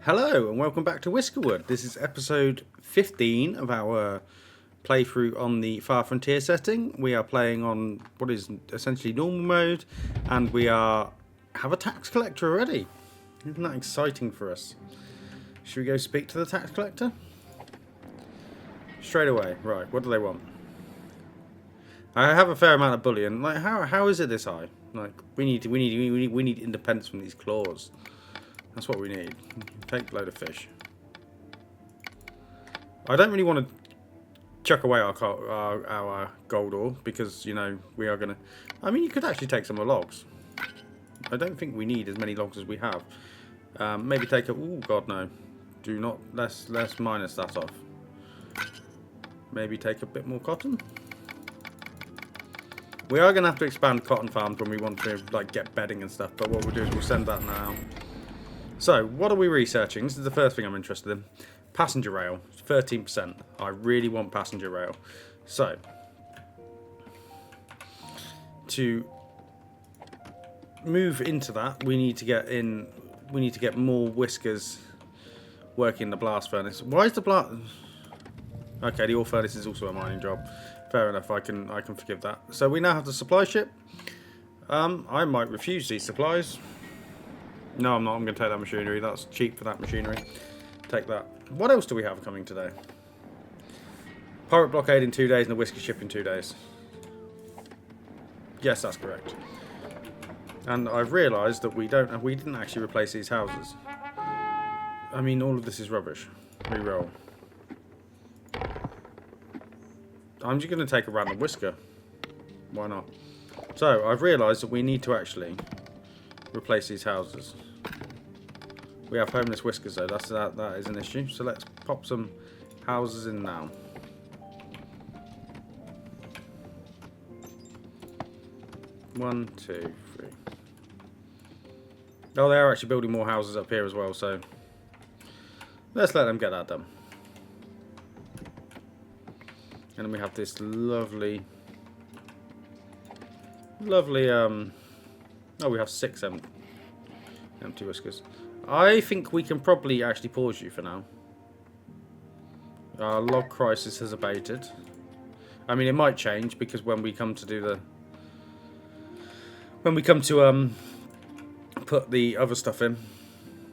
Hello and welcome back to Whiskerwood. This is episode 15 of our playthrough on the Far Frontier setting. We are playing on what is essentially normal mode, and we have a tax collector already. Isn't that exciting for us? Should we go speak to the tax collector? Straight away. Right, what do they want? I have a fair amount of bullion. Like how is it this high? Like we need independence from these claws. That's what we need. Take a load of fish. I don't really want to chuck away our gold ore because, you know, we are going to... I mean, you could actually take some of the logs. I don't think we need as many logs as we have. Maybe take a... Oh, God, no. Do not... Let's minus that off. Maybe take a bit more cotton. We are going to have to expand cotton farms when we want to, like, get bedding and stuff. But what we'll do is we'll send that now. So, what are we researching? This is the first thing I'm interested in. Passenger rail, 13%. I really want passenger rail. So, to move into that, we need to get more whiskers working the blast furnace. Why is the blast... Okay, the ore furnace is also a mining job. Fair enough, I can forgive that. So we now have the supply ship. I might refuse these supplies. No, I'm not. I'm going to take that machinery. That's cheap for that machinery. Take that. What else do we have coming today? Pirate blockade in 2 days and a whisker ship in 2 days. Yes, that's correct. And I've realised that we didn't actually replace these houses. I mean, all of this is rubbish. Reroll. I'm just going to take a random whisker. Why not? So, I've realised that we need to actually replace these houses. We have homeless whiskers though, that is an issue. So let's pop some houses in now. One, two, three. Oh, they are actually building more houses up here as well, so let's let them get that done. And then we have this lovely oh, we have 6 empty whiskers. I think we can probably actually pause you for now. Our log crisis has abated. I mean, it might change because when we come to do the... When we come to put the other stuff in.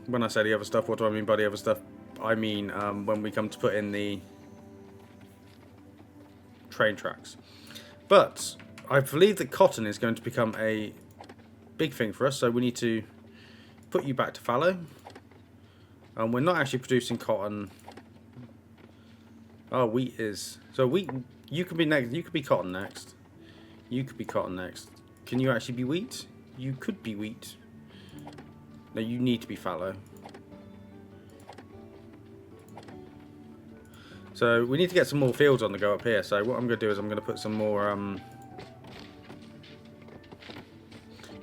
When I say the other stuff, what do I mean by the other stuff? I mean when we come to put in the train tracks. But I believe that cotton is going to become a big thing for us, so we need to put you back to fallow. And we're not actually producing cotton. Oh, wheat is. So wheat, you could be next. You could be cotton next. You could be cotton next. Can you actually be wheat? You could be wheat. No, you need to be fallow. So we need to get some more fields on the go up here. So what I'm going to do is I'm going to put some more.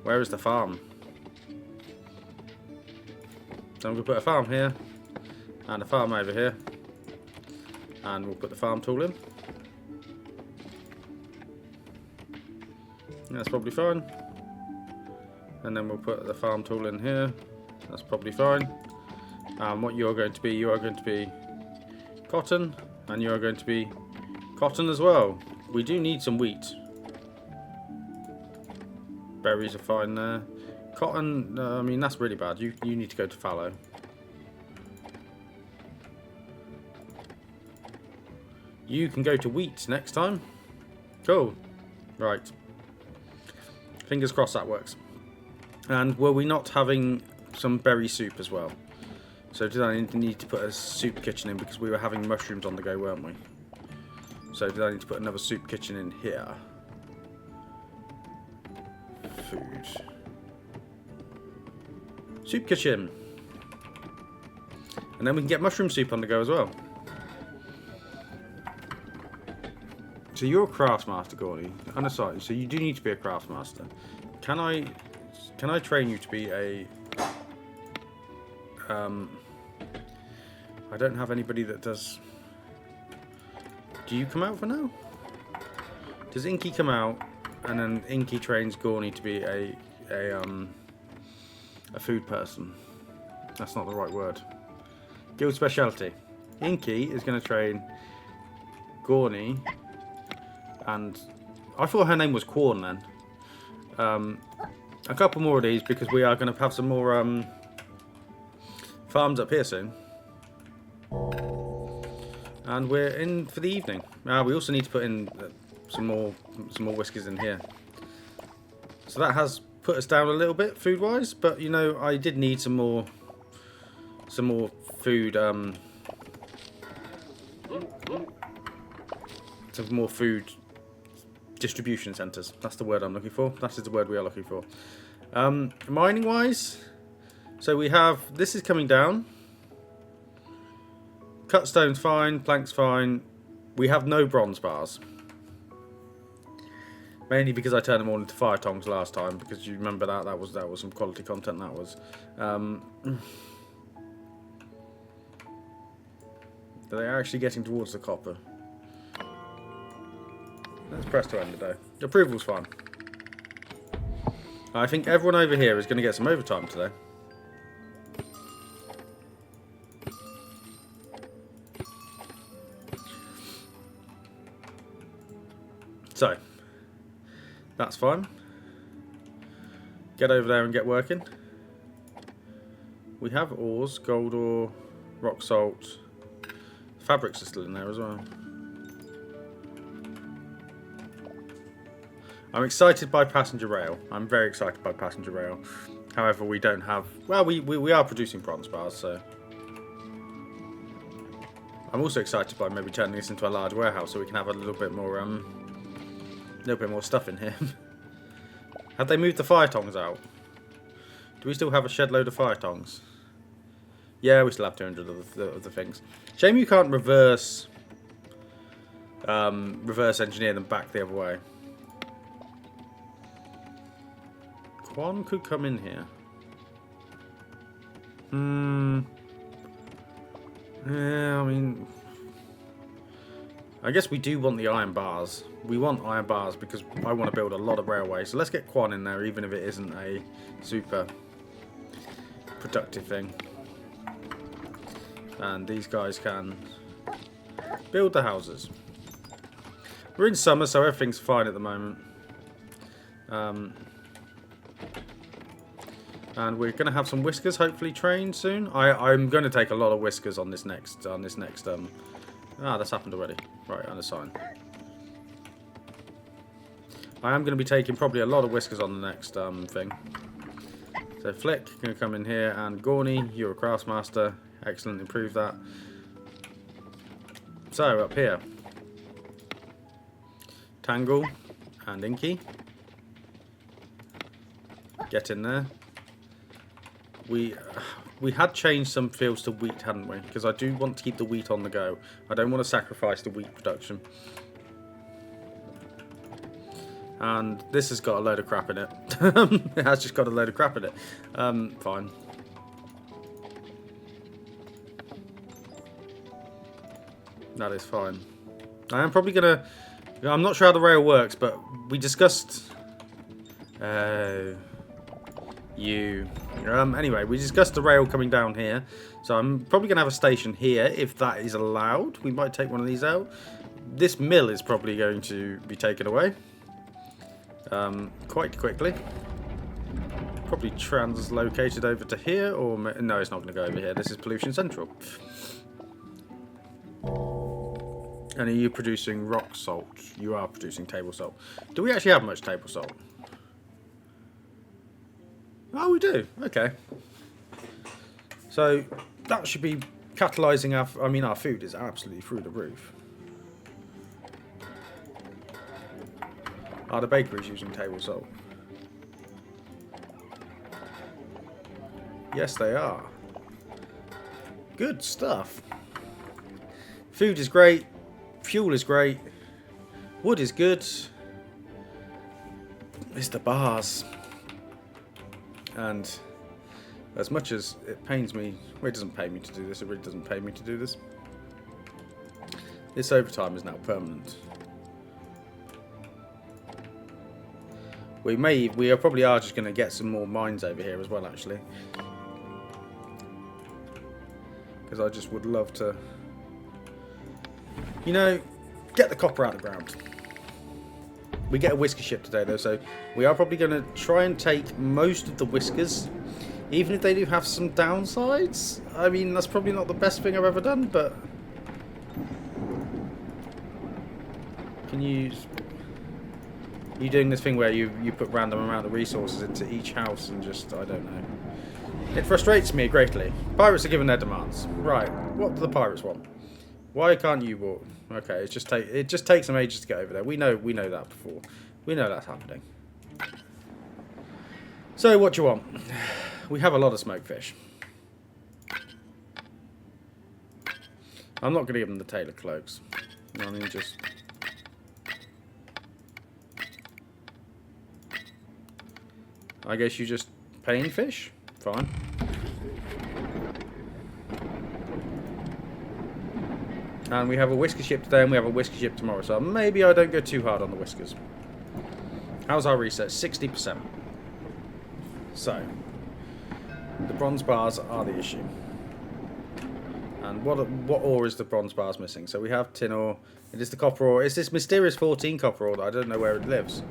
Where is the farm? So I'm going to put a farm here, and a farm over here, and we'll put the farm tool in. That's probably fine. And then we'll put the farm tool in here. That's probably fine. What you are going to be cotton, and you are going to be cotton as well. We do need some wheat. Berries are fine there. Cotton, I mean, that's really bad. You need to go to fallow. You can go to wheat next time. Cool. Right. Fingers crossed that works. And were we not having some berry soup as well? So did I need to put a soup kitchen in because we were having mushrooms on the go, weren't we? So did I need to put another soup kitchen in here? Food. Soup kitchen. And then we can get mushroom soup on the go as well. So you're a craftsmaster, Gordy. Unaside, so you do need to be a craftsmaster. Can I train you to be a... I don't have anybody that does... Do you come out for now? Does Inky come out and then Inky trains Gorny to be a food person? That's not the right word. Guild speciality. Inky is going to train Gorny, and I thought her name was Quorn then. A couple more of these because we are going to have some more farms up here soon. And we're in for the evening. We also need to put in some more whiskers in here. So that has put us down a little bit food-wise, but you know, I did need some more food. Some more food distribution centres. That's the word I'm looking for. That is the word we are looking for. Mining-wise, so we have this is coming down. Cut stone's fine, plank's fine. We have no bronze bars. Mainly because I turned them all into fire tongs last time, because you remember that was some quality content. That was. They're actually getting towards the copper. Let's press to end the day. Approval's fine. I think everyone over here is going to get some overtime today. So, that's fine. Get over there and get working. We have ores, gold ore, rock salt. Fabrics are still in there as well. I'm excited by passenger rail. I'm very excited by passenger rail. However, we don't have... Well, we are producing bronze bars, so... I'm also excited by maybe turning this into a large warehouse so we can have a little bit more stuff in here. Have they moved the fire tongs out? Do we still have a shed load of fire tongs? Yeah, we still have 200 of the things. Shame you can't reverse engineer them back the other way. Quan could come in here. Yeah, I mean... I guess we do want the iron bars. We want iron bars because I want to build a lot of railway. So let's get Quan in there, even if it isn't a super productive thing. And these guys can build the houses. We're in summer, so everything's fine at the moment. And we're going to have some whiskers hopefully trained soon. I'm going to take a lot of whiskers on this next that's happened already. Right, unassign. I am going to be taking probably a lot of whiskers on the next thing. So Flick, going to come in here, and Gorny, you're a craftsmaster. Excellent, improve that. So up here, Tangle and Inky. Get in there. We had changed some fields to wheat, hadn't we? Because I do want to keep the wheat on the go. I don't want to sacrifice the wheat production. And this has got a load of crap in it. It has just got a load of crap in it. Fine. That is fine. I am probably going to... I'm not sure how the rail works, but we discussed... Anyway, we discussed the rail coming down here, so I'm probably going to have a station here if that is allowed. We might take one of these out. This mill is probably going to be taken away quite quickly. Probably translocated over to here, or no, it's not going to go over here. This is Pollution Central. And are you producing rock salt? You are producing table salt. Do we actually have much table salt? Oh, we do. Okay. So that should be catalysing our food is absolutely through the roof. Are the bakeries using table salt? Yes, they are. Good stuff. Food is great. Fuel is great. Wood is good. It's the bars. And as much as it pains me, well, it doesn't pay me to do this, it really doesn't pay me to do this. This overtime is now permanent. We probably are just going to get some more mines over here as well, actually. Because I just would love to, you know, get the copper out of the ground. We get a whisker ship today though, so we are probably going to try and take most of the whiskers, even if they do have some downsides. I mean, that's probably not the best thing I've ever done, but can you doing this thing where you put random amount of resources into each house and just, I don't know. It frustrates me greatly. Pirates are given their demands. Right, what do the pirates want? Why can't you walk? Okay, it just takes them ages to get over there. We know that before. We know that's happening. So what do you want? We have a lot of smoked fish. I'm not going to give them the tailored cloaks. You know what I mean? Just I guess you just paint fish. Fine. And we have a whisker ship today and we have a whisker ship tomorrow. So maybe I don't go too hard on the whiskers. How's our research? 60%. So, the bronze bars are the issue. And what ore is the bronze bars missing? So we have tin ore. It is the copper ore. It's this mysterious 14 copper ore that I don't know where it lives.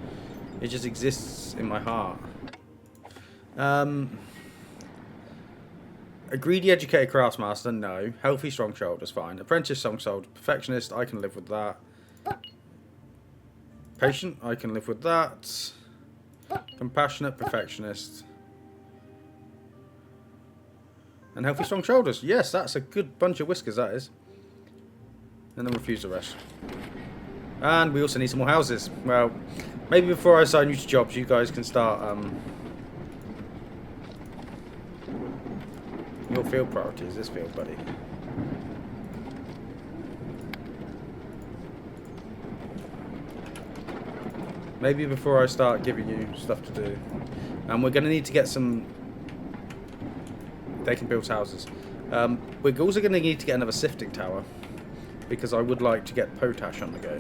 It just exists in my heart. A greedy, educated craftsmaster, no. Healthy, strong shoulders, fine. Apprentice, strong shoulder, perfectionist, I can live with that. Patient, I can live with that. Compassionate, perfectionist. And healthy, strong shoulders. Yes, that's a good bunch of whiskers, that is. And then refuse the rest. And we also need some more houses. Well, maybe before I assign you to jobs, you guys can start... Your field priority is this field, buddy. Maybe before I start giving you stuff to do. And we're going to need to get some... They can build houses. We're also going to need to get another sifting tower. Because I would like to get potash on the go.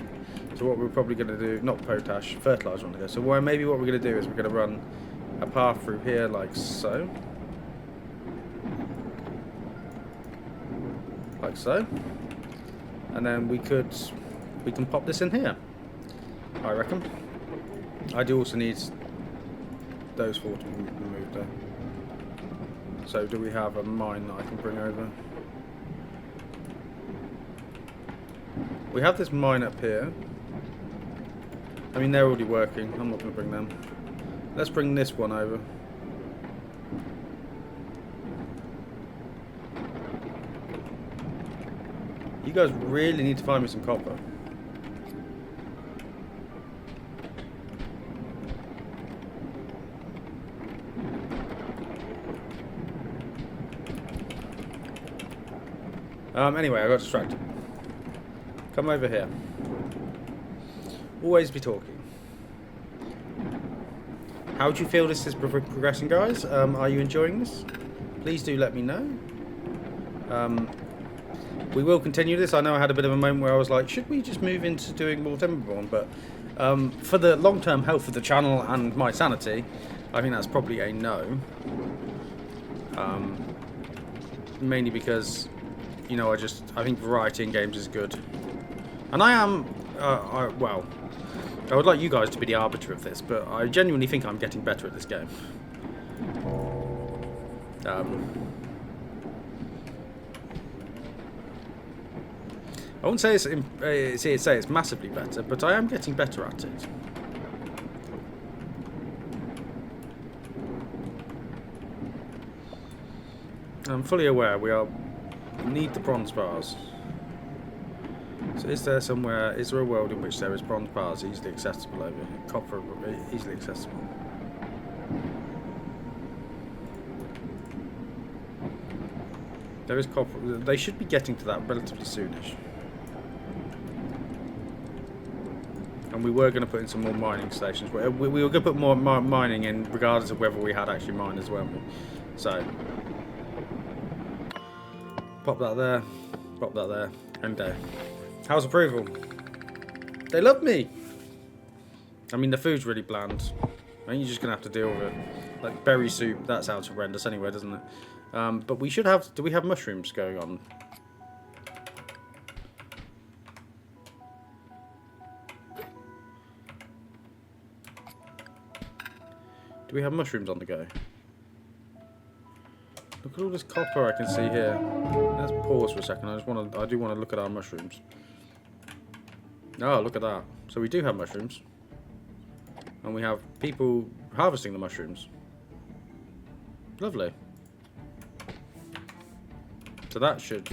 So what we're probably going to do... Not potash, fertilizer on the go. So maybe what we're going to do is we're going to run a path through here like so. Like so, and then we can pop this in here, I reckon. I do also need those four to be removed there. So do we have a mine that I can bring over? We have this mine up here. I mean, they're already working. I'm not going to bring them. Let's bring this one over. You guys really need to find me some copper. Anyway, I got distracted. Come over here. Always be talking. How do you feel this is progressing, guys? Are you enjoying this? Please do let me know. We will continue this. I know I had a bit of a moment where I was like, should we just move into doing more Timberborn? But for the long-term health of the channel and my sanity, I think that's probably a no. Mainly because, you know, I think variety in games is good. And I am, well, I would like you guys to be the arbiter of this, but I genuinely think I'm getting better at this game. I wouldn't say it's massively better, but I am getting better at it. I'm fully aware we need the bronze bars. So is there a world in which there is bronze bars easily accessible over here? Copper easily accessible. There is copper. They should be getting to that relatively soonish. And we were going to put in some more mining stations. We were going to put more mining in regardless of whether we had actually miners, weren't we? So, pop that there, and there. How's approval? They love me! I mean, the food's really bland. I think you're just going to have to deal with it. Like berry soup, that sounds horrendous anyway, doesn't it? But we should have... Do we have mushrooms going on? Do we have mushrooms on the go? Look at all this copper I can see here. Let's pause for a second. I do want to look at our mushrooms. Oh, look at that. So we do have mushrooms. And we have people harvesting the mushrooms. Lovely. So that should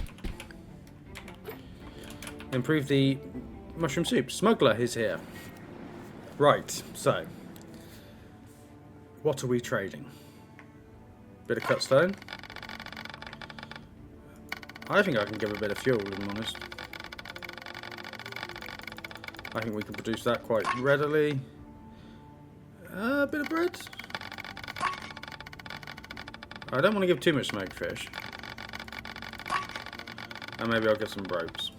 improve the mushroom soup. Smuggler is here. Right, so what are we trading? Bit of cut stone. I think I can give a bit of fuel, if I'm honest. I think we can produce that quite readily. A bit of bread. I don't want to give too much smoked fish. And maybe I'll get some ropes.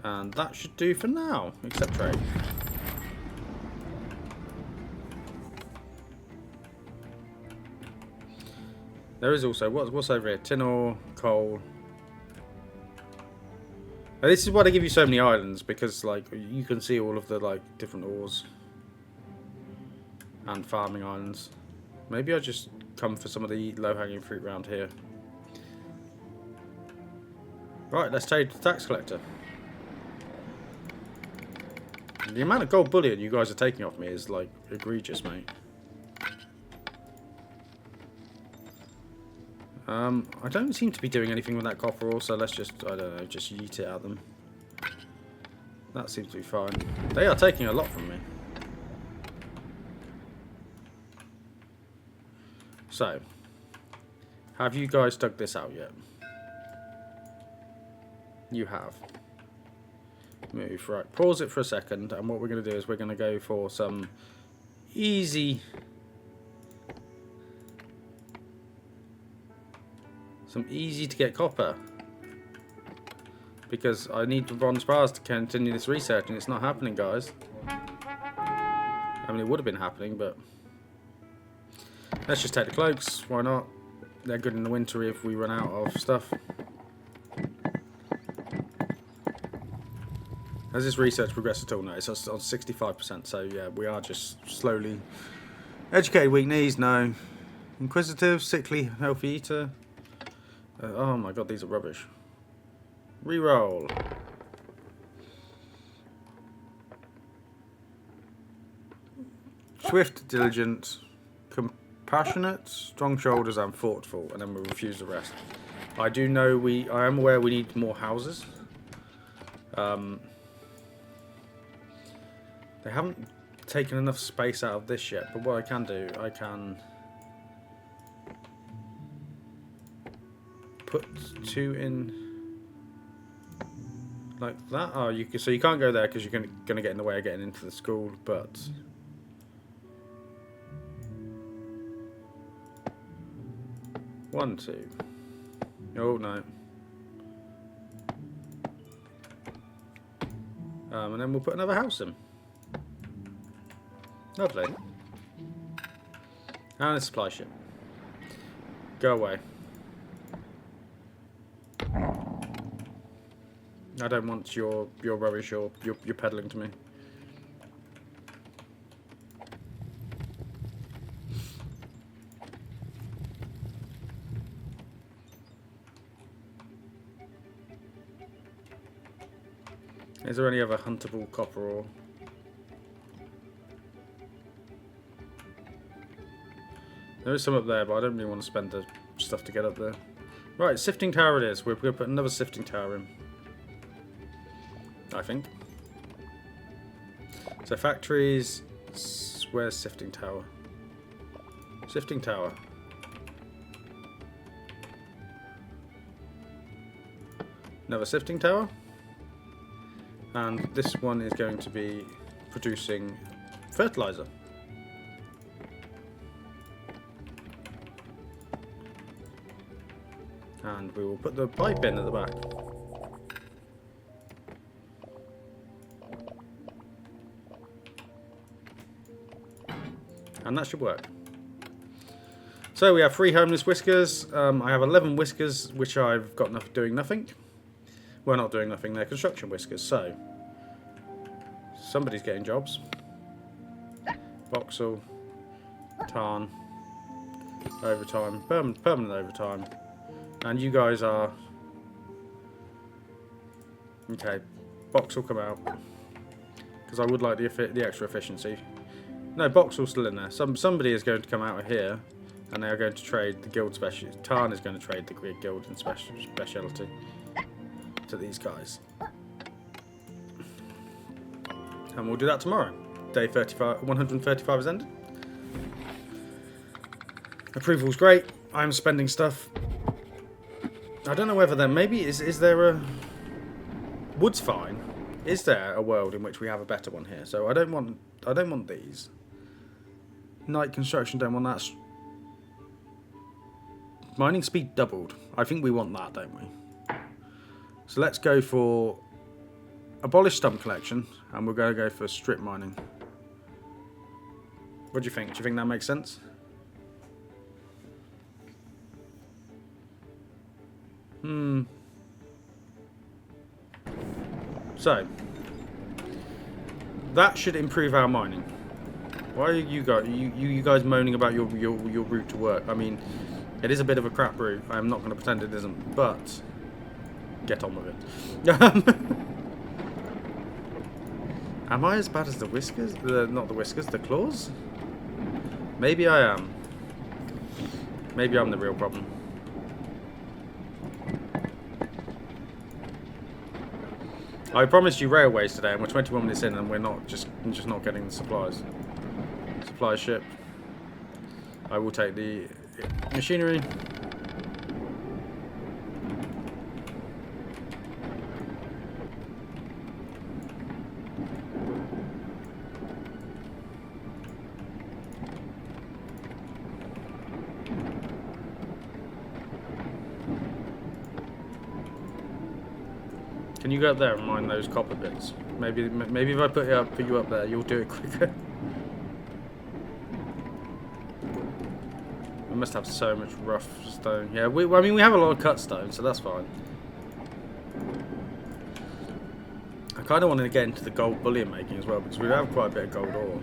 And that should do for now, except trade. There is also, what's over here? Tin ore, coal. Now, this is why they give you so many islands, because like you can see all of the like different ores and farming islands. Maybe I just come for some of the low-hanging fruit around here. Right, let's trade the tax collector. The amount of gold bullion you guys are taking off me is like egregious, mate. I don't seem to be doing anything with that copper ore, so let's just, I don't know, just yeet it at them. That seems to be fine. They are taking a lot from me. So, have you guys dug this out yet? You have. Move, right. Pause it for a second, and what we're going to do is we're going to go for some easy... to get copper. Because I need the bronze bars to continue this research, and it's not happening, guys. I mean, it would have been happening, but... Let's just take the cloaks, why not? They're good in the winter if we run out of stuff. Has this research progressed at all? No, it's on 65%, so yeah, we are just slowly... Educated, weak knees, no. Inquisitive, sickly, healthy eater. Oh my god, these are rubbish. Reroll. Swift, diligent, compassionate, strong shoulders, and thoughtful, and then we'll refuse the rest. I do know I am aware we need more houses. They haven't taken enough space out of this yet, but what I can do, I can put 2 in like that. Oh, so you can't go there because you're going to get in the way of getting into the school, but... One, two. Oh, no. And then we'll put another house in. Lovely. And a supply ship. Go away. I don't want your rubbish or your peddling to me. Is there any other huntable copper ore? There is some up there, but I don't really want to spend the stuff to get up there. Right, sifting tower it is. We're going to put another sifting tower in. I think. So factories... Where's sifting tower? Sifting tower. Another sifting tower. And this one is going to be producing fertilizer. And we will put the pipe in at the back. And that should work. So we have 3 homeless whiskers. I have 11 whiskers, which I've got doing nothing. Well, not doing nothing. They're construction whiskers. So somebody's getting jobs. Vauxhall, Tarn, overtime, permanent overtime, and you guys are okay. Box will come out because I would like the extra efficiency. No, Box will still in there. Somebody is going to come out of here, and they are going to trade the guild special. Tarn is going to trade the guild and speciality to these guys, and we'll do that tomorrow. Day 135 is ended. Approval's great. I'm spending stuff. I don't know whether there is there a wood's fine. Is there a world in which we have a better one here? So I don't want these. Night construction, don't want that. Mining speed doubled. I think we want that, don't we? So let's go for abolish stump collection, and we're going to go for strip mining. What do you think? Do you think that makes sense? So that should improve our mining. Why are you guys moaning about your route to work? I mean, it is a bit of a crap route. I'm not going to pretend it isn't, but get on with it. Am I as bad as the Whiskers? Not the Whiskers, the Claws? Maybe I am. Maybe I'm the real problem. I promised you railways today, and we're 21 minutes in, and we're just not getting the supplies. Supply ship. I will take the machinery. Can you go up there and mine those copper bits? Maybe if I put you up there, you'll do it quicker. We must have so much rough stone. Yeah, I mean we have a lot of cut stone, so that's fine. I kind of want to get into the gold bullion making as well, because we have quite a bit of gold ore.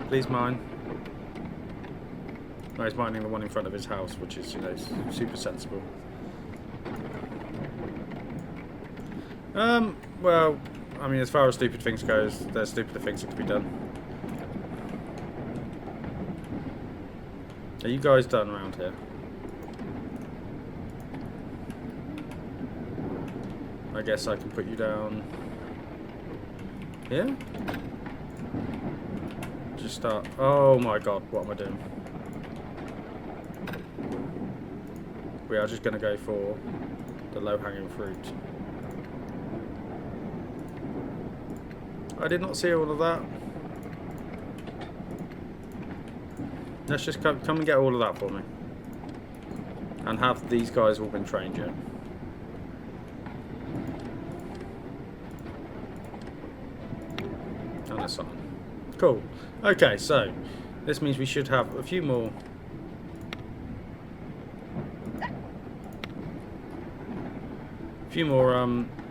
Please mine. No, he's mining the one in front of his house, which is, you know, super sensible. Well, I mean, as far as stupid things goes, there's stupider things that can be done. Are you guys done around here? I guess I can put you down here? Just start. Oh my god, what am I doing? We are just going to go for the low-hanging fruit. I did not see all of that. Let's just come and get all of that for me. And have these guys all been trained yet? And that's on. Cool. Okay, so this means we should have a few more.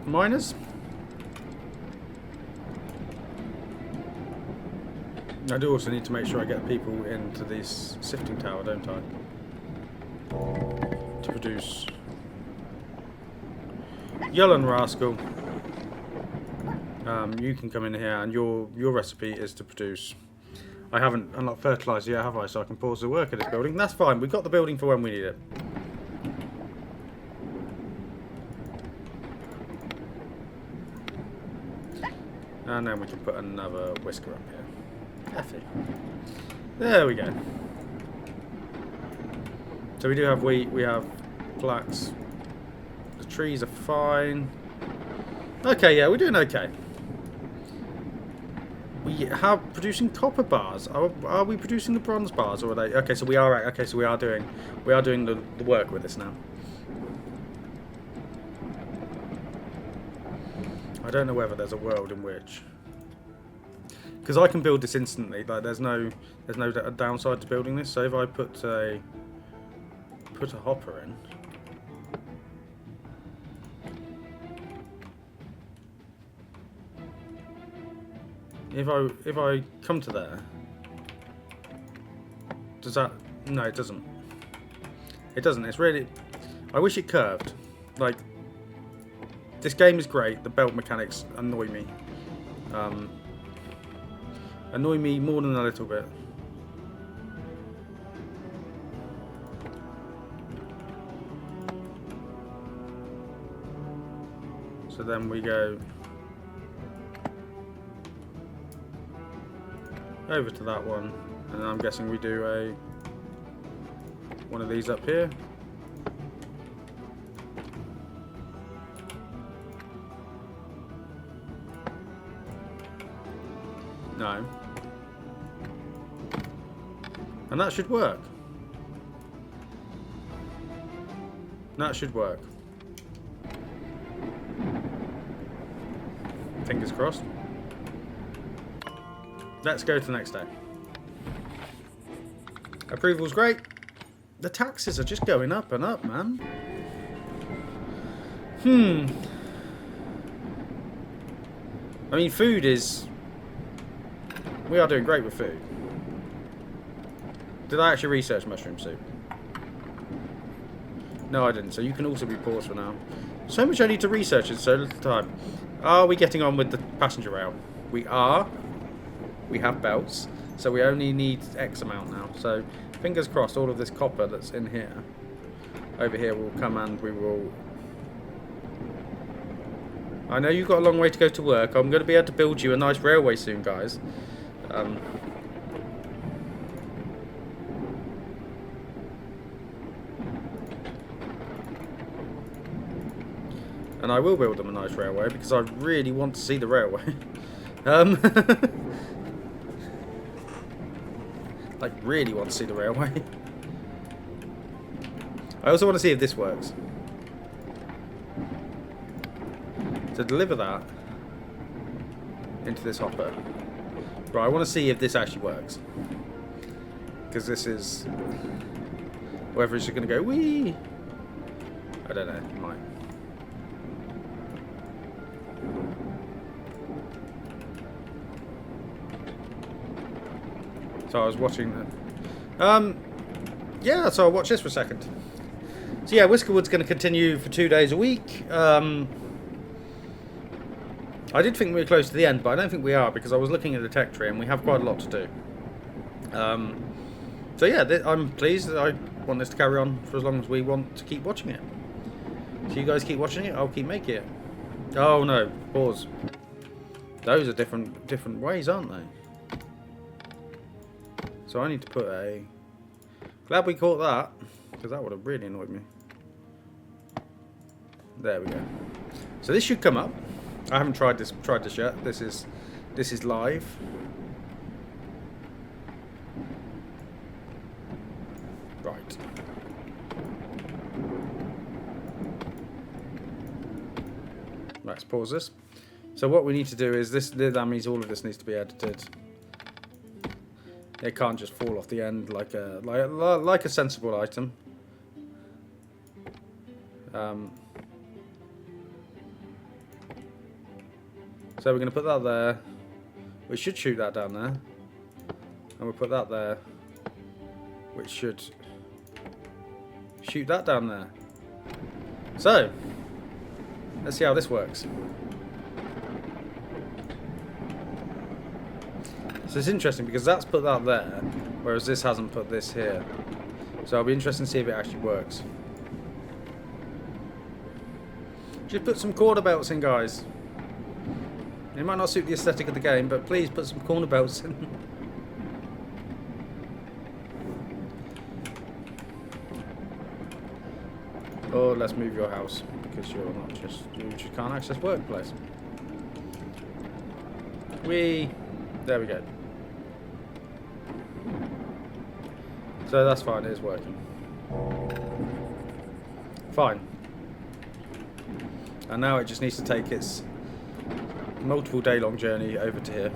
Miners. I do also need to make sure I get people into this sifting tower, don't I? To produce. Yullen Rascal. You can come in here, and your recipe is to produce. I haven't unlocked fertilizer yet, have I? So I can pause the work of this building. That's fine. We've got the building for when we need it. And then we can put another Whisker up here. Effie. There we go. So we do have wheat, we have flax. The trees are fine. Okay, yeah, we're doing okay. We have producing copper bars. Are we producing the bronze bars, or are they? Okay, so we are. Okay, so we are doing the work with this now. I don't know whether there's a world in which, because I can build this instantly. Like there's no downside to building this. So if I put a hopper in, if I come to there, does that? No, it doesn't. It doesn't. It's really. I wish it curved. Like this game is great. The belt mechanics annoy me. Annoy me more than a little bit. So then we go over to that one, and I'm guessing we do one of these up here. No. And that should work. That should work. Fingers crossed. Let's go to the next day. Approval's great. The taxes are just going up and up, man. I mean, food is... We are doing great with food. Did I actually research mushroom soup? No, I didn't. So you can also be paused for now. So much I need to research in so little time. Are we getting on with the passenger rail? We are. We have belts. So we only need X amount now. So fingers crossed all of this copper that's in here, over here, will come and we will... I know you've got a long way to go to work. I'm going to be able to build you a nice railway soon, guys. And I will build them a nice railway because I really want to see the railway. Like, really want to see the railway. I also want to see if this works. To deliver that into this hopper. Right, I want to see if this actually works. Because this is... Whether it's just going to go, wee! I don't know, it might. So I was watching that. Yeah, so I'll watch this for a second. So yeah, Whiskerwood's going to continue for 2 days a week. I did think we were close to the end, but I don't think we are, because I was looking at the tech tree and we have quite a lot to do. So yeah, I'm pleased that I want this to carry on for as long as we want to keep watching it. So you guys keep watching it, I'll keep making it. Oh no, pause. Those are different ways, aren't they? So I need to put a... Glad we caught that, because that would have really annoyed me. There we go. So this should come up. I haven't tried this yet. This is live. Right. Let's pause this. So what we need to do is this. That means all of this needs to be edited. It can't just fall off the end like a sensible item. So we're going to put that there. We should shoot that down there. And we'll put that there. Which should shoot that down there. So, let's see how this works. So it's interesting because that's put that there, whereas this hasn't put this here. So it'll be interesting to see if it actually works. Just put some corner belts in, guys. It might not suit the aesthetic of the game, but please put some corner belts in. Or let's move your house, because you just can't access workplace. There we go. So that's fine, it is working. Fine. And now it just needs to take its multiple day-long journey over to here.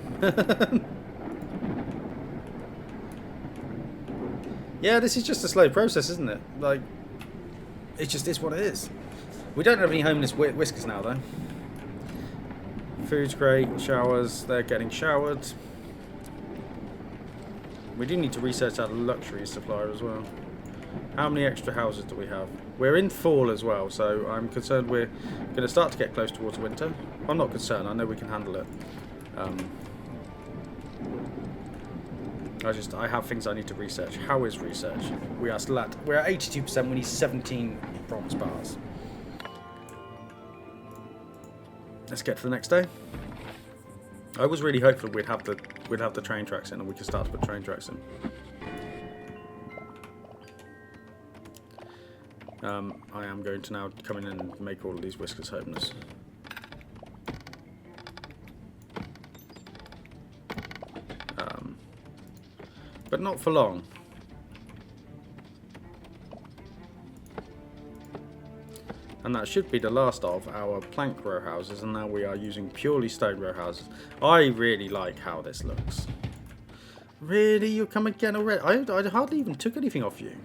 Yeah, this is just a slow process, isn't it? Like, it just is what it is. We don't have any homeless whiskers now, though. Food's great. Showers, they're getting showered. We do need to research our luxury supplier as well. How many extra houses do we have? We're in fall as well, so I'm concerned we're going to start to get close towards winter. I'm not concerned. I know we can handle it. I have things I need to research. How is research? We're at 82%. We need 17 bronze bars. Let's get to the next day. I was really hopeful we'd have the train tracks in and we could start to put train tracks in. I am going to now come in and make all of these whiskers homeless. But not for long. And that should be the last of our plank row houses, and now we are using purely stone row houses. I really like how this looks. Really? You come again already? I hardly even took anything off you.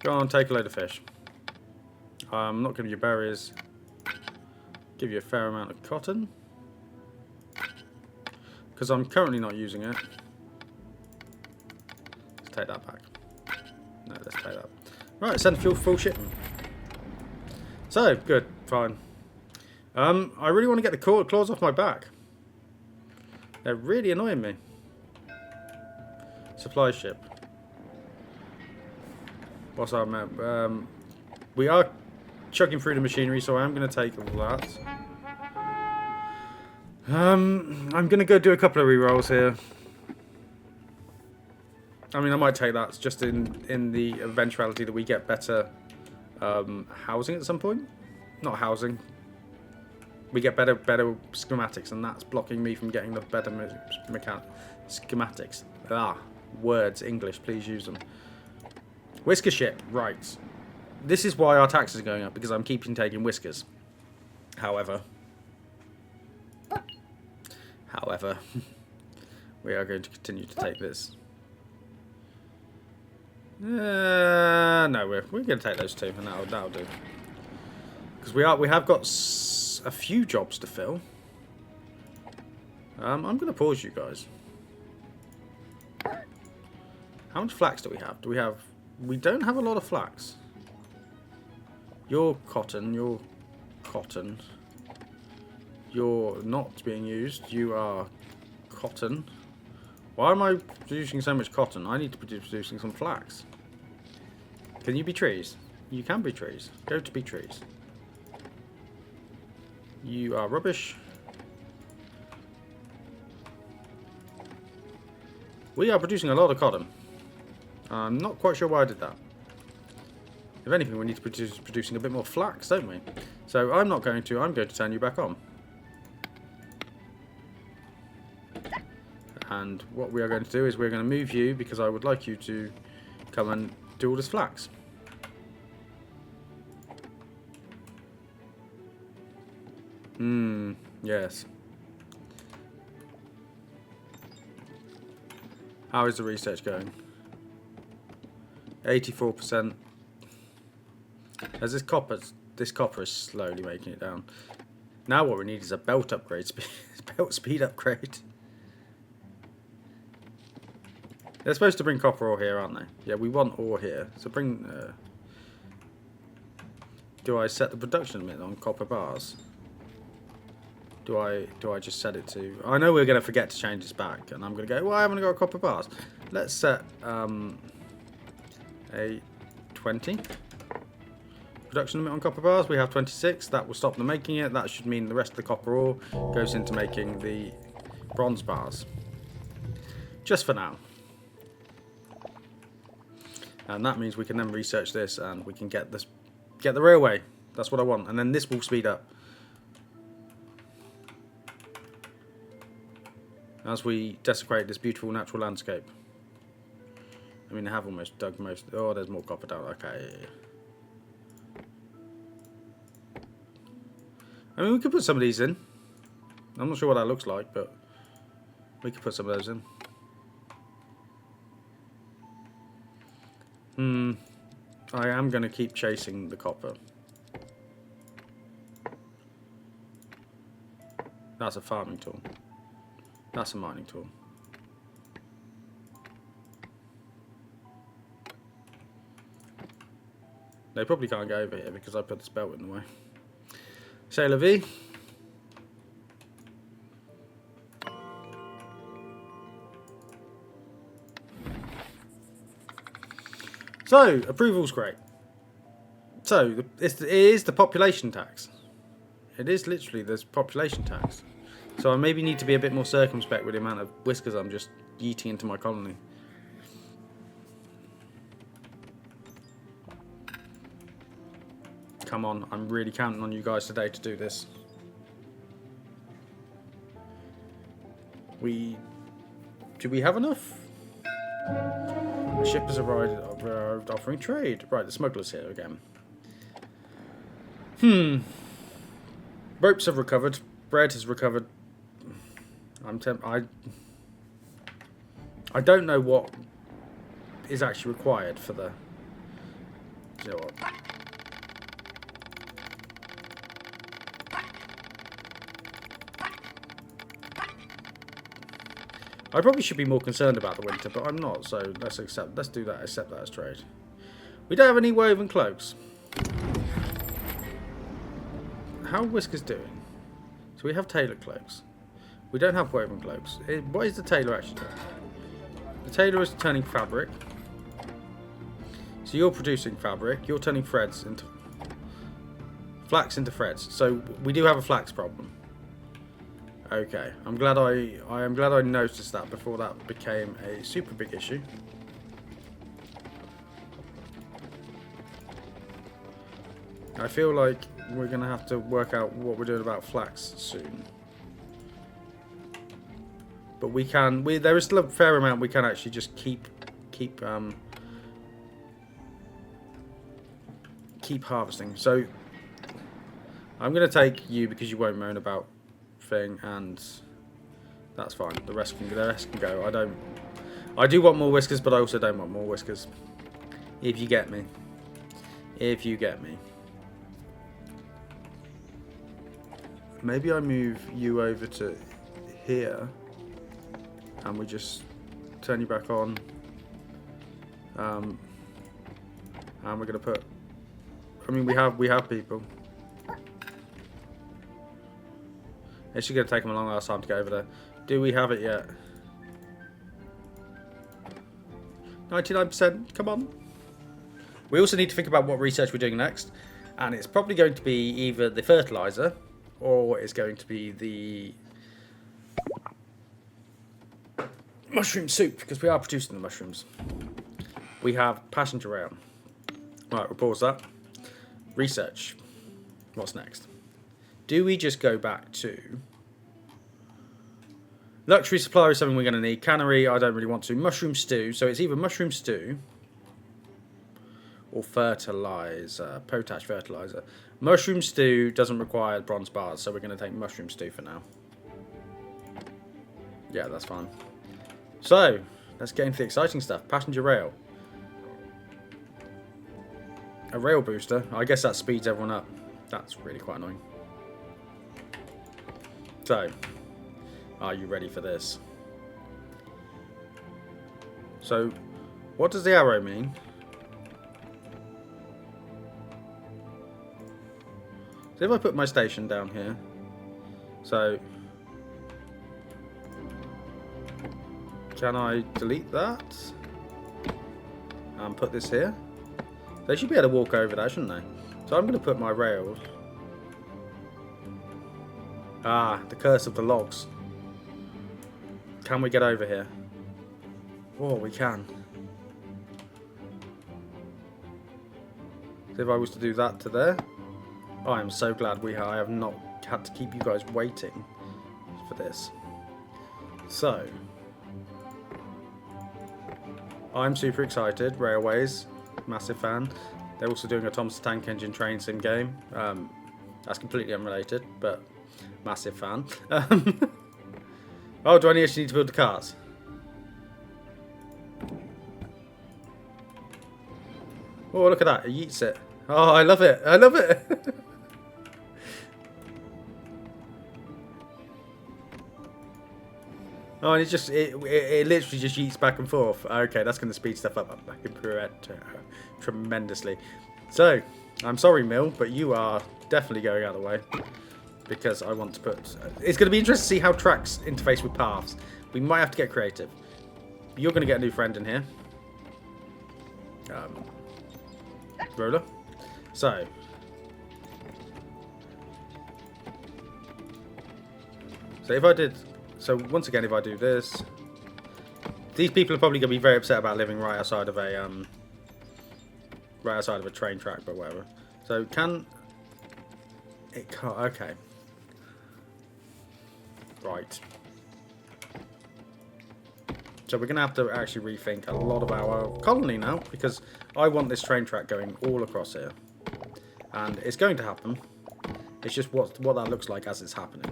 Go on, take a load of fish. I'm not giving you berries. Give you a fair amount of cotton. Because I'm currently not using it. Let's take that back. No, let's take that. Right, send full shipment. So, good, fine. I really want to get the claws off my back. They're really annoying me. Supply ship. What's our map? We are chugging through the machinery, so I am going to take all that. I'm going to go do a couple of rerolls here. I mean, I might take that just in the eventuality that we get better housing at some point. Not housing. We get better schematics, and that's blocking me from getting the better schematics. Words, English, please use them. Whisker ship, right. This is why our taxes are going up, because I'm keeping taking whiskers. However, we are going to continue to take this. No, we're going to take those two, and that'll do. Because we have got a few jobs to fill. I'm going to pause you guys. How much flax do we have? We don't have a lot of flax. You're cotton. You're not being used. You are cotton. Why am I producing so much cotton? I need to be producing some flax. Can you be trees? You can be trees. Go to be trees. You are rubbish. We are producing a lot of cotton. I'm not quite sure why I did that. If anything, we need to be producing a bit more flax, don't we? So I'm going to turn you back on. And what we are going to do is we're going to move you because I would like you to come and do all this flax. Yes. How is the research going? 84%. As this copper is slowly making it down. Now what we need is a belt upgrade, belt speed upgrade. They're supposed to bring copper ore here, aren't they? Yeah, we want ore here. So bring... do I set the production limit on copper bars? Do I just set it to... I know we're going to forget to change this back. And I'm going to go, well, I haven't got copper bars. Let's set a 20. Production limit on copper bars. We have 26. That will stop them making it. That should mean the rest of the copper ore goes into making the bronze bars. Just for now. And that means we can then research this and we can get the railway. That's what I want. And then this will speed up. As we desecrate this beautiful natural landscape. I mean, I have almost dug most... Oh, there's more copper down. Okay. I mean, we could put some of these in. I'm not sure what that looks like, but we could put some of those in. I am going to keep chasing the copper. That's a farming tool. That's a mining tool. They probably can't go over here because I put this belt in the way. C'est la vie. So, approval's great. So, it is the population tax. It is literally this population tax. So I maybe need to be a bit more circumspect with the amount of whiskers I'm just yeeting into my colony. Come on, I'm really counting on you guys today to do this. Do we have enough? The ship has arrived offering trade. Right, the smuggler's here again. Ropes have recovered. Bread has recovered. I don't know what is actually required for the... You know what? I probably should be more concerned about the winter, but I'm not, so let's do that, accept that as trade. We don't have any woven cloaks. How are Whiskers doing? So we have tailor cloaks. We don't have woven cloaks. What is the tailor actually doing? The tailor is turning fabric. So you're producing fabric, you're turning threads into... flax into threads. So we do have a flax problem. Okay, I'm glad I noticed that before that became a super big issue. I feel like we're gonna have to work out what we're doing about flax soon. But there is still a fair amount we can actually just keep harvesting. So I'm gonna take you because you won't moan about thing, and that's fine. The rest can go. I do want more whiskers, but I also don't want more whiskers. If you get me. If you get me. Maybe I move you over to here and we just turn you back on. And we're gonna put, I mean, we have people. It's just going to take them a long last time to go over there. Do we have it yet? 99%, come on. We also need to think about what research we're doing next. And it's probably going to be either the fertilizer or it's going to be the mushroom soup, because we are producing the mushrooms. We have passenger rail. Right, we'll pause that. Research. What's next? Do we just go back to... Luxury supply is something we're going to need. Cannery, I don't really want to. Mushroom stew. So it's either mushroom stew or fertilizer. Potash fertilizer. Mushroom stew doesn't require bronze bars, so we're going to take mushroom stew for now. Yeah, that's fine. So, let's get into the exciting stuff. Passenger rail. A rail booster. I guess that speeds everyone up. That's really quite annoying. So, are you ready for this? So, what does the arrow mean? So if I put my station down here, so can I delete that and put this here? They should be able to walk over that, shouldn't they? So I'm going to put my rails. Ah, the curse of the logs. Can we get over here? Oh, we can. So if I was to do that to there, oh, I am so glad I have not had to keep you guys waiting for this. So, I'm super excited. Railways, massive fan. They're also doing a Thomas the Tank Engine train sim game. That's completely unrelated, but massive fan. Oh, do I actually need to build the cars? Oh, look at that. It yeets it. Oh, I love it. I love it. Oh, and it literally just yeets back and forth. Okay, that's going to speed stuff up. I can tremendously. So, I'm sorry, Mill, but you are definitely going out of the way. Because I want to put... It's going to be interesting to see how tracks interface with paths. We might have to get creative. You're going to get a new friend in here. Roller. So if I did... So once again, if I do this... These people are probably going to be very upset about living right outside of a... right outside of a train track, but whatever. So can... It can't... Okay. Right. So we're going to have to actually rethink a lot of our colony now, because I want this train track going all across here. And it's going to happen. It's just what that looks like as it's happening.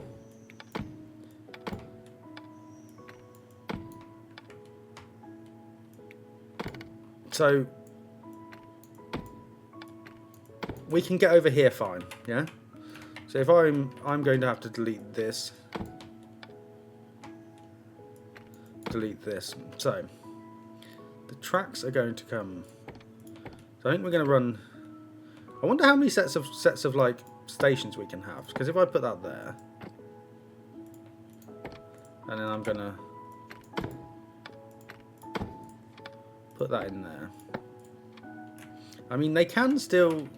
So we can get over here fine, yeah? So if I'm going to have to delete this. Delete this. So the tracks are going to come. So I think we're going to run. I wonder how many sets of like stations we can have, because if I put that there, and then I'm going to put that in there. I mean, they can still.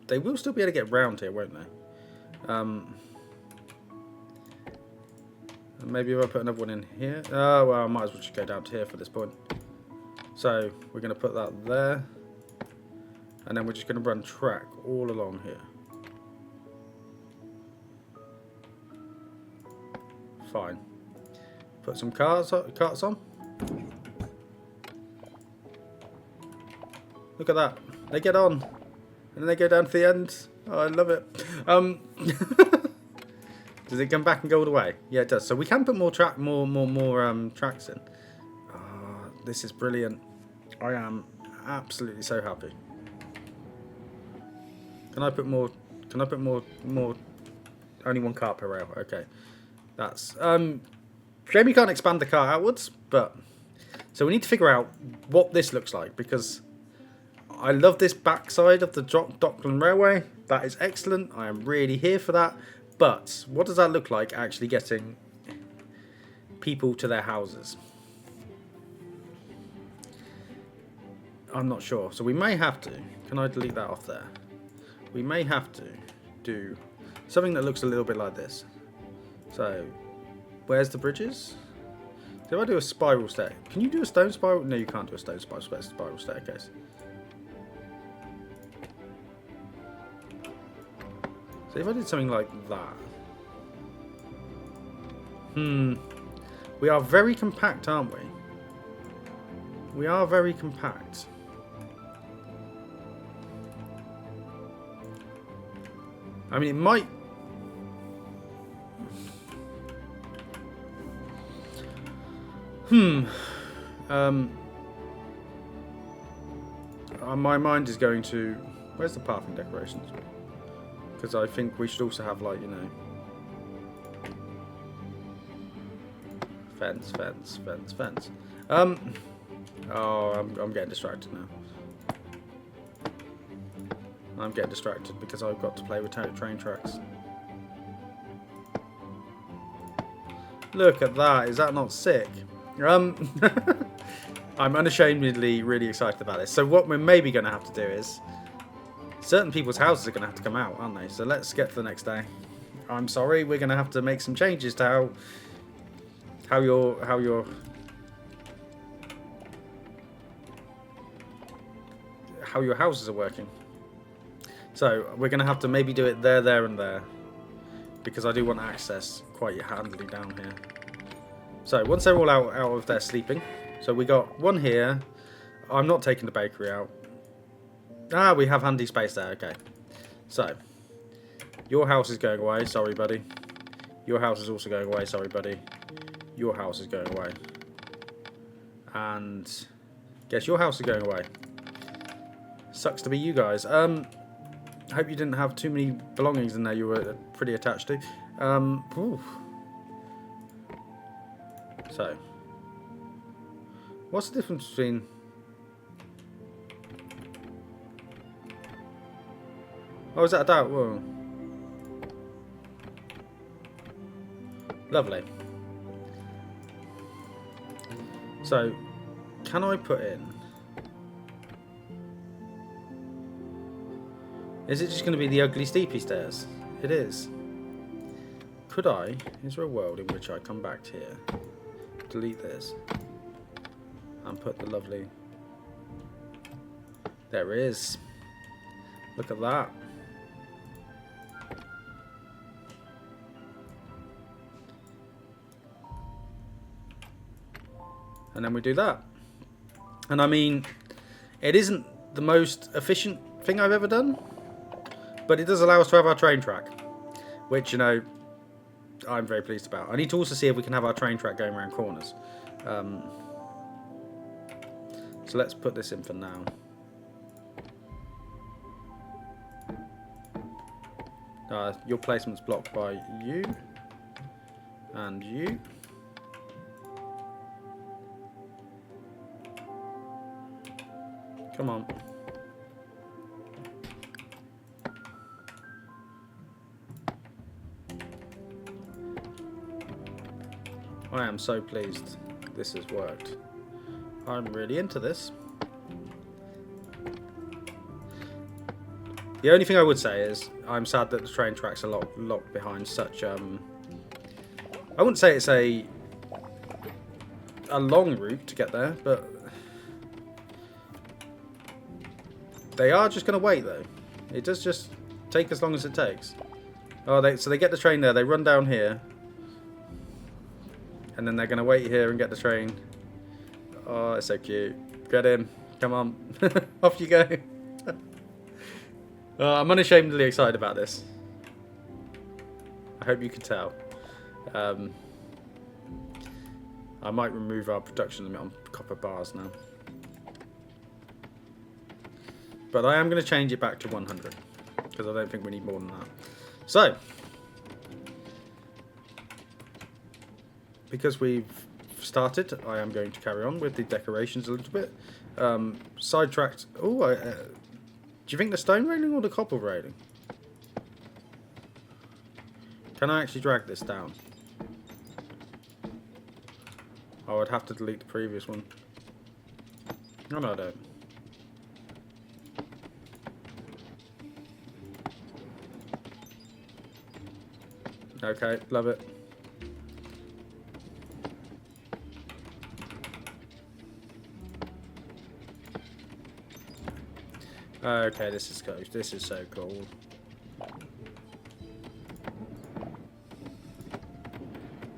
They will still be able to get round here, won't they? Maybe if I put another one in here. Oh, well, I might as well just go down to here for this point. So we're going to put that there. And then we're just going to run track all along here. Fine. Put some carts on. Look at that. They get on. And then they go down to the end. Oh, I love it. Does it come back and go all the way? Yeah, it does. So we can put more tracks in. Oh, this is brilliant. I am absolutely so happy. Can I put more? Can I put more? Only one cart per rail. Okay, that's shame you can't expand the car outwards. But so we need to figure out what this looks like, because I love this backside of the Dockland Railway. That is excellent. I am really here for that. But what does that look like actually getting people to their houses? I'm not sure. So we may have to. Can I delete that off there? We may have to do something that looks a little bit like this. So where's the bridges? So if I do a spiral stair, can you do a stone spiral? No, you can't do a stone spiral staircase. So if I did something like that. We are very compact, aren't we? We are very compact. I mean, it might... my mind is going to... Where's the pathing decorations? Because I think we should also have, like, you know... Fence. Oh, I'm getting distracted now. I'm getting distracted because I've got to play with train tracks. Look at that. Is that not sick? I'm unashamedly really excited about this. So what we're maybe going to have to do is... Certain people's houses are going to have to come out, aren't they? So let's get to the next day. I'm sorry, we're going to have to make some changes to how your houses are working. So we're going to have to maybe do it there, and there, because I do want access quite handily down here. So once they're all out of their sleeping, so we got one here. I'm not taking the bakery out. Ah, we have handy space there. Okay, so Your house is going away. Sorry, buddy. Your house is also going away. Sorry, buddy. Your house is going away. And guess your house is going away. Sucks to be you guys. I hope you didn't have too many belongings in there you were pretty attached to. So, what's the difference between... Oh, is that a doubt? Whoa. Lovely. So, can I put in... Is it just going to be the ugly steepy stairs? It is. Could I... Is there a world in which I come back to here, delete this, and put the lovely... There is. Look at that. And then we do that. And I mean, it isn't the most efficient thing I've ever done, but it does allow us to have our train track, which, you know, I'm very pleased about. I need to also see if we can have our train track going around corners. So let's put this in for now. Your placement's blocked by you and you. Come on. I am so pleased this has worked. I'm really into this. The only thing I would say is I'm sad that the train tracks are locked behind such I wouldn't say it's a long route to get there, but they are just going to wait though. It does just take as long as it takes. Oh, so they get the train there, they run down here, and then they're going to wait here and get the train. Oh, it's so cute. Get in. Come on. Off you go. I'm unashamedly excited about this. I hope you can tell. I might remove our production limit on copper bars now. But I am going to change it back to 100, because I don't think we need more than that. So, because we've started, I am going to carry on with the decorations a little bit. Sidetracked. Oh, do you think the stone railing or the copper railing? Can I actually drag this down? Oh, I'd have to delete the previous one. No, I don't. Okay, love it. Okay, this is cool. This is so cool.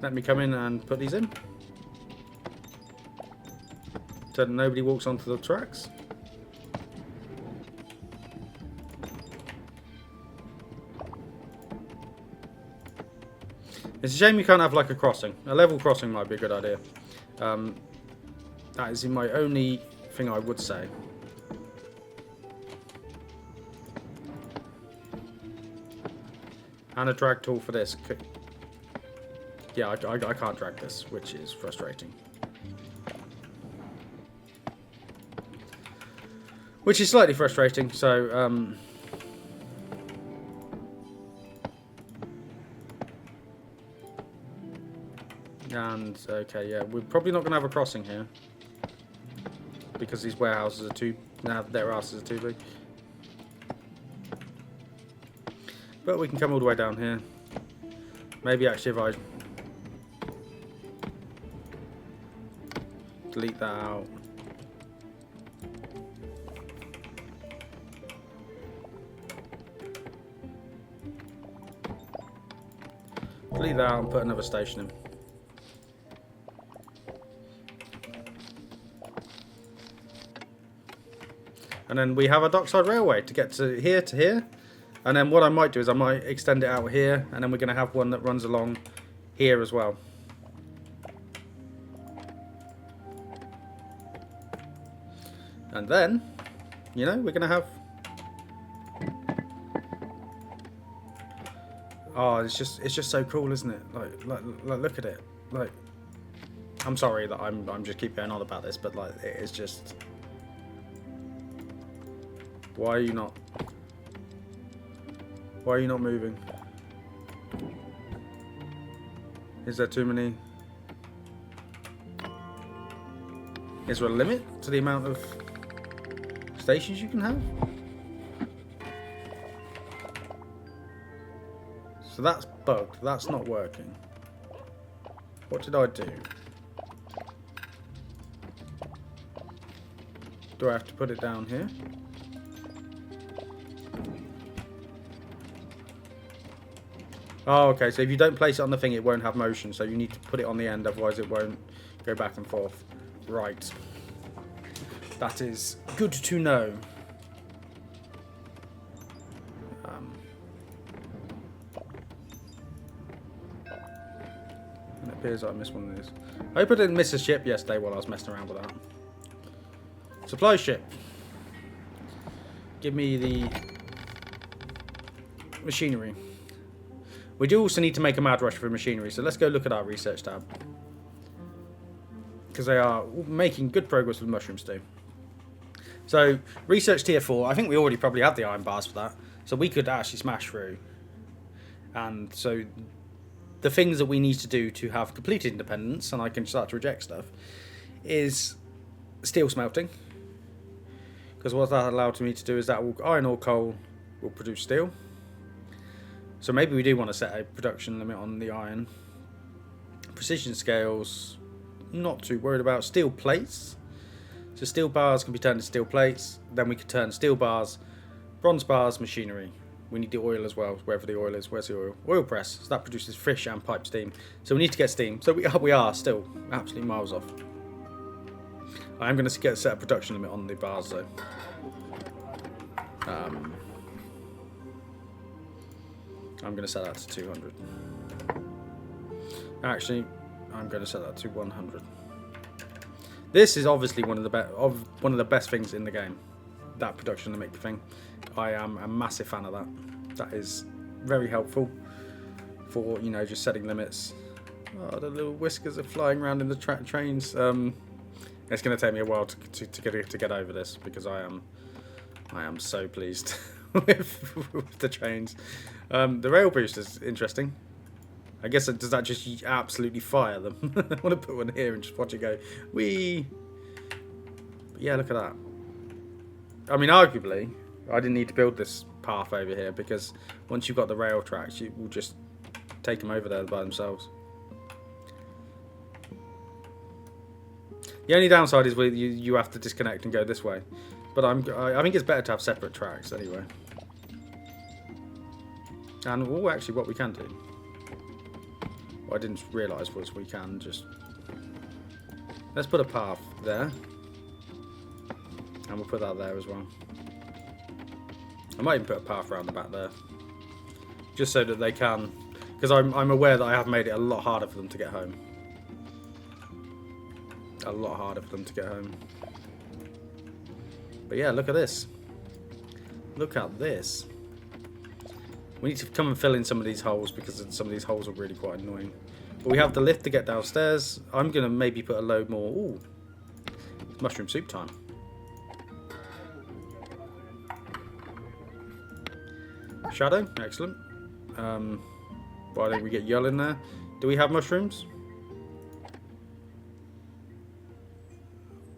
Let me come in and put these in, so that nobody walks onto the tracks. It's a shame you can't have like a crossing. A level crossing might be a good idea. That is my only thing I would say. And a drag tool for this. Yeah, I can't drag this, which is frustrating. Which is slightly frustrating, so... And, okay, yeah, we're probably not going to have a crossing here, because these warehouses are too... Now their asses are too big. But we can come all the way down here. Maybe actually if I delete that out. Delete that out and put another station in. And then we have a dockside railway to get to here, And then what I might do is I might extend it out here, and then we're going to have one that runs along here as well. And then, you know, we're going to have... Oh, it's just so cool, isn't it? Like look at it. Like, I'm sorry that I'm just keep going on about this, but like, it is just... Why are you not moving? Is there too many? Is there a limit to the amount of stations you can have? So that's bugged. That's not working. What did I do? Do I have to put it down here? Oh, okay, so if you don't place it on the thing, it won't have motion, so you need to put it on the end, otherwise it won't go back and forth. Right. That is good to know. It appears I missed one of these. I hope I didn't miss a ship yesterday while I was messing around with that. Supply ship. Give me the machinery. We do also need to make a mad rush for machinery, so let's go look at our research tab. Because they are making good progress with mushrooms too. So, research tier 4, I think we already probably have the iron bars for that. So we could actually smash through. And so, the things that we need to do to have complete independence, and I can start to reject stuff, is steel smelting. Because what that allowed me to do is that iron or coal will produce steel. So maybe we do want to set a production limit on the iron. Precision scales, not too worried about. Steel plates. So steel bars can be turned into steel plates. Then we could turn steel bars, bronze bars, machinery. We need the oil as well, wherever the oil is. Where's the oil? Oil press. So that produces fish and pipe steam. So we need to get steam. So we are still absolutely miles off. I am going to set a production limit on the bars though. I'm going to set that to 200. Actually, I'm going to set that to 100. This is obviously one of the best things in the game. That production limit thing. I am a massive fan of that. That is very helpful for, you know, just setting limits. Oh, the little whiskers are flying around in the trains. It's going to take me a while to get over this because I am so pleased with the trains. The rail boost is interesting. I guess does that just absolutely fire them? I want to put one here and just watch it go. Whee! But yeah, look at that. I mean, arguably, I didn't need to build this path over here because once you've got the rail tracks, you will just take them over there by themselves. The only downside is you have to disconnect and go this way. But I think it's better to have separate tracks anyway. And actually what we can do, what I didn't realise was we can just... Let's put a path there. And we'll put that there as well. I might even put a path around the back there. Just so that they can... Because I'm aware that I have made it a lot harder for them to get home. A lot harder for them to get home. But yeah, look at this. Look at this. We need to come and fill in some of these holes because some of these holes are really quite annoying. But we have the lift to get downstairs. I'm going to maybe put a load more. Ooh, it's mushroom soup time. Shadow, excellent. Why don't we get Yull in there? Do we have mushrooms?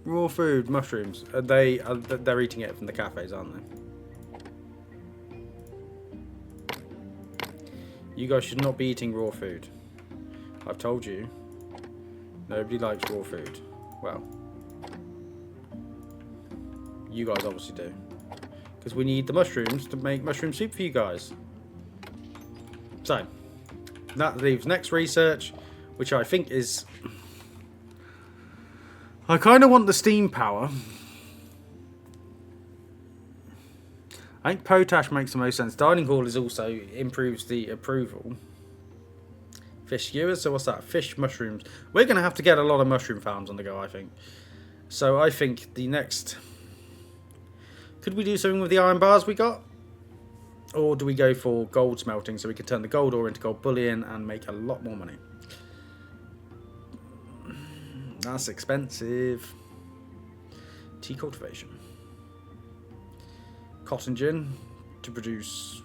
Raw food, mushrooms. They're eating it from the cafes, aren't they? You guys should not be eating raw food. I've told you. Nobody likes raw food. Well, you guys obviously do. Because we need the mushrooms to make mushroom soup for you guys. So, that leaves next research, which I think is... I kind of want the steam power. I think potash makes the most sense. Dining hall is also improves the approval. Fish skewers, so what's that? Fish mushrooms. We're going to have to get a lot of mushroom farms on the go, I think. So I think the next... Could we do something with the iron bars we got? Or do we go for gold smelting so we can turn the gold ore into gold bullion and make a lot more money? That's expensive. Tea cultivation. Cotton gin to produce...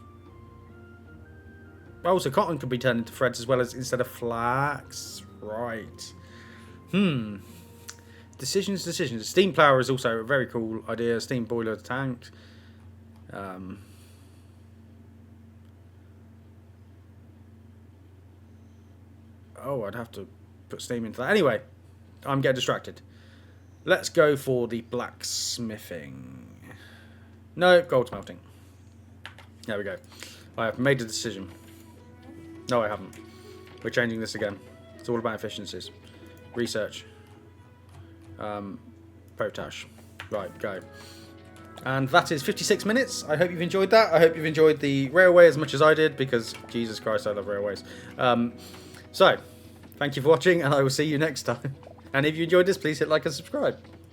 Oh, so cotton could be turned into threads as well as instead of flax. Right. Decisions. Steam plower is also a very cool idea. Steam boiler tank. Oh, I'd have to put steam into that. Anyway, I'm getting distracted. Let's go for the blacksmithing. No, gold smelting. There we go. I have made a decision. No, I haven't. We're changing this again. It's all about efficiencies. Research. Potash. Right, go. And that is 56 minutes. I hope you've enjoyed that. I hope you've enjoyed the railway as much as I did, because Jesus Christ, I love railways. So, thank you for watching, and I will see you next time. And if you enjoyed this, please hit like and subscribe.